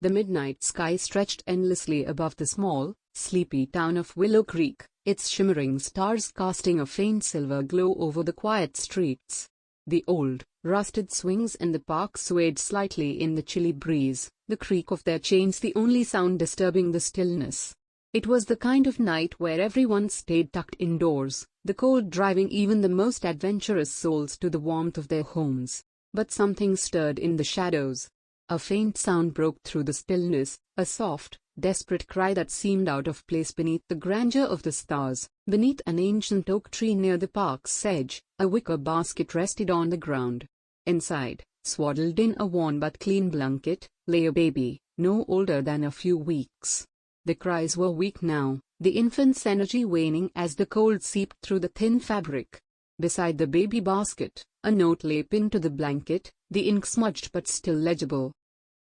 The midnight sky stretched endlessly above the small, sleepy town of Willow Creek, its shimmering stars casting a faint silver glow over the quiet streets. The old, rusted swings in the park swayed slightly in the chilly breeze, the creak of their chains the only sound disturbing the stillness. It was the kind of night where everyone stayed tucked indoors, the cold driving even the most adventurous souls to the warmth of their homes. But something stirred in the shadows. A faint sound broke through the stillness, a soft, desperate cry that seemed out of place beneath the grandeur of the stars. Beneath an ancient oak tree near the park's edge, a wicker basket rested on the ground. Inside, swaddled in a worn but clean blanket, lay a baby, no older than a few weeks. The cries were weak now, the infant's energy waning as the cold seeped through the thin fabric. Beside the baby basket, a note lay pinned to the blanket, the ink smudged but still legible.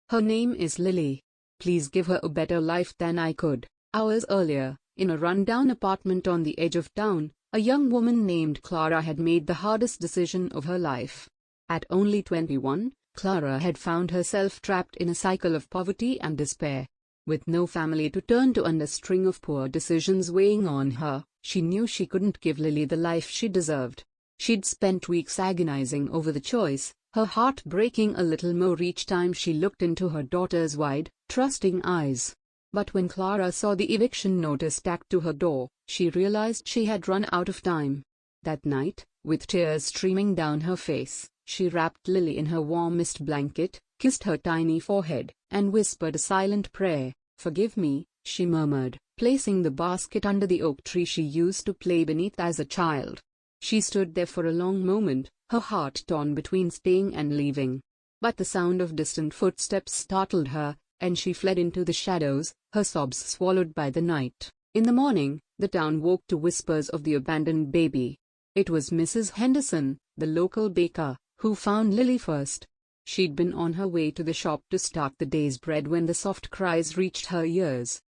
"Her name is Lily. Please give her a better life than I could." Hours earlier, in a rundown apartment on the edge of town, a young woman named Clara had made the hardest decision of her life. At only 21, Clara had found herself trapped in a cycle of poverty and despair. With no family to turn to and a string of poor decisions weighing on her, she knew she couldn't give Lily the life she deserved. She'd spent weeks agonizing over the choice, her heart breaking a little more each time she looked into her daughter's wide, trusting eyes. But when Clara saw the eviction notice tacked to her door, she realized she had run out of time. That night, with tears streaming down her face, she wrapped Lily in her warmest blanket, kissed her tiny forehead, and whispered a silent prayer. "Forgive me," she murmured, placing the basket under the oak tree she used to play beneath as a child. She stood there for a long moment, her heart torn between staying and leaving. But the sound of distant footsteps startled her, and she fled into the shadows, her sobs swallowed by the night. In the morning, the town woke to whispers of the abandoned baby. It was Mrs. Henderson, the local baker, who found Lily first. She'd been on her way to the shop to start the day's bread when the soft cries reached her ears.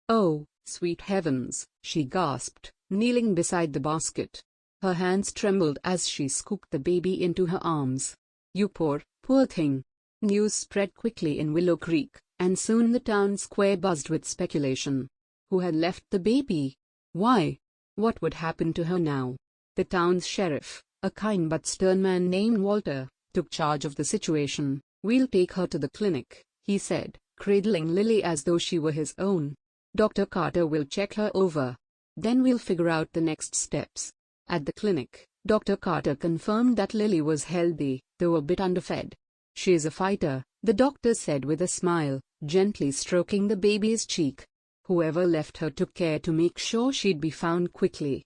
"Oh, sweet heavens," she gasped, kneeling beside the basket. Her hands trembled as she scooped the baby into her arms. "You poor, poor thing." News spread quickly in Willow Creek, and soon the town square buzzed with speculation. Who had left the baby? Why? What would happen to her now? The town's sheriff, a kind but stern man named Walter, took charge of the situation. "We'll take her to the clinic," he said, cradling Lily as though she were his own. "Dr. Carter will check her over. Then we'll figure out the next steps." At the clinic, Dr. Carter confirmed that Lily was healthy, though a bit underfed. "She's a fighter," the doctor said with a smile, gently stroking the baby's cheek. Whoever left her took care to make sure she'd be found quickly.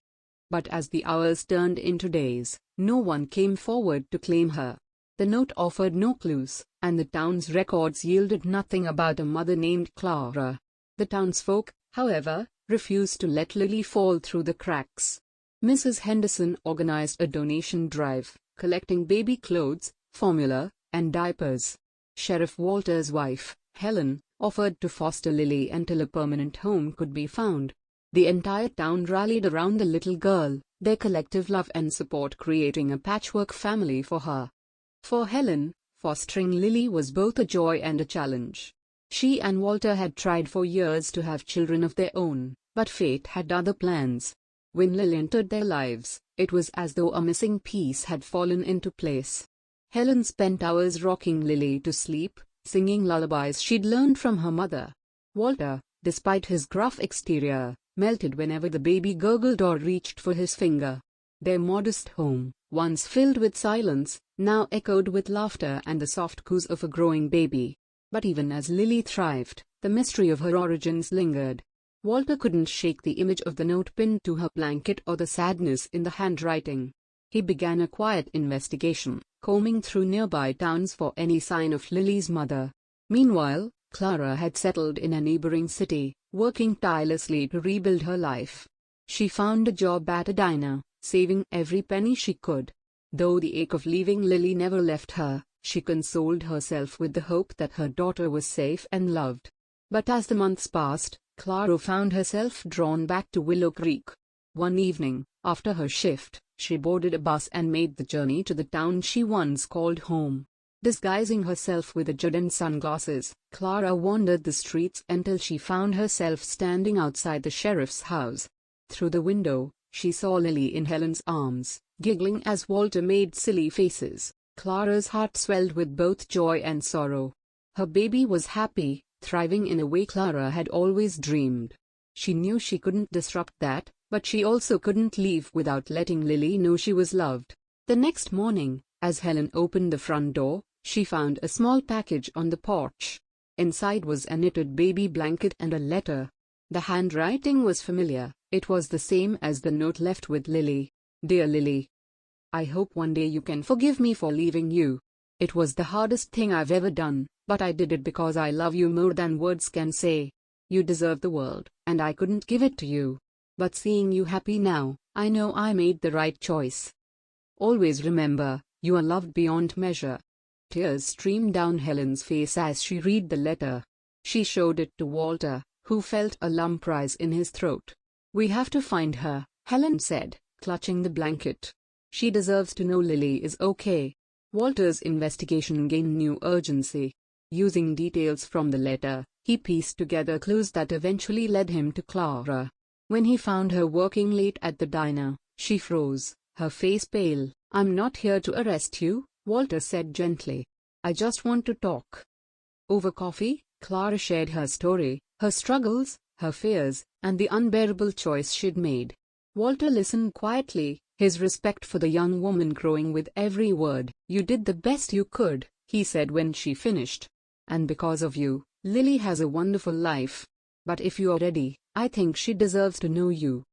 But as the hours turned into days, no one came forward to claim her. The note offered no clues, and the town's records yielded nothing about a mother named Clara. The townsfolk, however, refused to let Lily fall through the cracks. Mrs. Henderson organized a donation drive, collecting baby clothes, formula, and diapers. Sheriff Walter's wife, Helen, offered to foster Lily until a permanent home could be found. The entire town rallied around the little girl, their collective love and support creating a patchwork family for her. For Helen, fostering Lily was both a joy and a challenge. She and Walter had tried for years to have children of their own, but fate had other plans. When Lily entered their lives, it was as though a missing piece had fallen into place. Helen spent hours rocking Lily to sleep, singing lullabies she'd learned from her mother. Walter, despite his gruff exterior, melted whenever the baby gurgled or reached for his finger. Their modest home, once filled with silence, now echoed with laughter and the soft coos of a growing baby. But even as Lily thrived, the mystery of her origins lingered. Walter couldn't shake the image of the note pinned to her blanket or the sadness in the handwriting. He began a quiet investigation, combing through nearby towns for any sign of Lily's mother. Meanwhile, Clara had settled in a neighboring city, working tirelessly to rebuild her life. She found a job at a diner, saving every penny she could. Though the ache of leaving Lily never left her, she consoled herself with the hope that her daughter was safe and loved. But as the months passed, Clara found herself drawn back to Willow Creek. One evening, after her shift, she boarded a bus and made the journey to the town she once called home. Disguising herself with a hood and sunglasses, Clara wandered the streets until she found herself standing outside the sheriff's house. Through the window, she saw Lily in Helen's arms, giggling as Walter made silly faces. Clara's heart swelled with both joy and sorrow. Her baby was happy, thriving in a way Clara had always dreamed. She knew she couldn't disrupt that, but she also couldn't leave without letting Lily know she was loved. The next morning, as Helen opened the front door, she found a small package on the porch. Inside was a knitted baby blanket and a letter. The handwriting was familiar. It was the same as the note left with Lily. Dear Lily, I hope one day you can forgive me for leaving you. It was the hardest thing I've ever done, but I did it because I love you more than words can say. You deserve the world, and I couldn't give it to you. But seeing you happy now, I know I made the right choice. Always remember, you are loved beyond measure. Tears streamed down Helen's face as she read the letter. She showed it to Walter, who felt a lump rise in his throat. We have to find her, Helen said, clutching the blanket. She deserves to know Lily is okay. Walter's investigation gained new urgency. Using details from the letter, he pieced together clues that eventually led him to Clara. When he found her working late at the diner, she froze, her face pale. I'm not here to arrest you, Walter said gently. I just want to talk. Over coffee, Clara shared her story, her struggles, her fears, and the unbearable choice she'd made. Walter listened quietly, his respect for the young woman growing with every word. You did the best you could, he said when she finished. And because of you, Lily has a wonderful life. But if you are ready, I think she deserves to know you.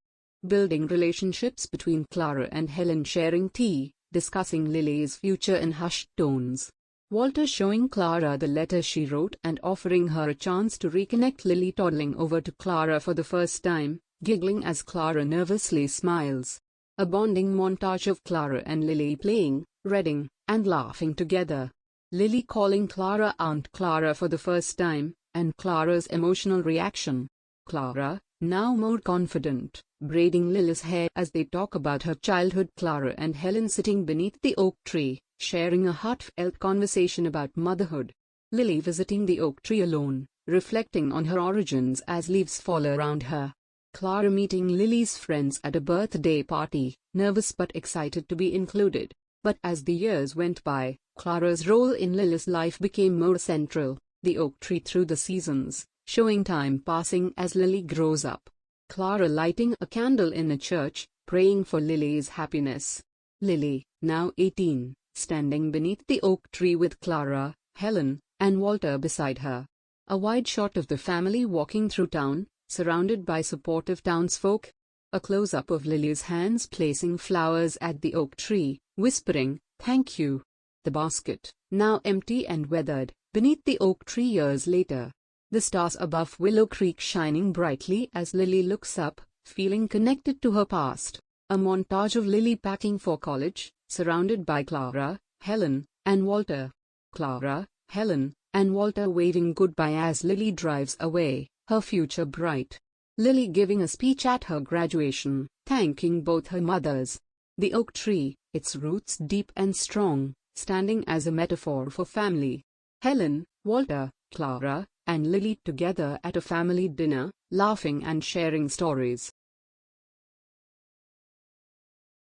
Building relationships between Clara and Helen, sharing tea, discussing Lily's future in hushed tones. Walter showing Clara the letter she wrote and offering her a chance to reconnect. Lily toddling over to Clara for the first time, giggling as Clara nervously smiles. A bonding montage of Clara and Lily playing, reading, and laughing together. Lily calling Clara Aunt Clara for the first time, and Clara's emotional reaction. Clara, now more confident, braiding Lily's hair as they talk about her childhood. Clara and Helen sitting beneath the oak tree, sharing a heartfelt conversation about motherhood. Lily visiting the oak tree alone, reflecting on her origins as leaves fall around her. Clara meeting Lily's friends at a birthday party, nervous but excited to be included. But as the years went by, Clara's role in Lily's life became more central. The oak tree through the seasons, showing time passing as Lily grows up. Clara lighting a candle in a church, praying for Lily's happiness. Lily, now 18, standing beneath the oak tree with Clara, Helen, and Walter beside her. A wide shot of the family walking through town, surrounded by supportive townsfolk. A close-up of Lily's hands placing flowers at the oak tree, whispering, "Thank you." The basket, now empty and weathered, beneath the oak tree years later. The stars above Willow Creek shining brightly as Lily looks up, feeling connected to her past. A montage of Lily packing for college, surrounded by Clara, Helen, and Walter. Clara, Helen, and Walter waving goodbye as Lily drives away, her future bright. Lily giving a speech at her graduation, thanking both her mothers. The oak tree, its roots deep and strong, standing as a metaphor for family. Helen, Walter, Clara, and Lily together at a family dinner, laughing and sharing stories.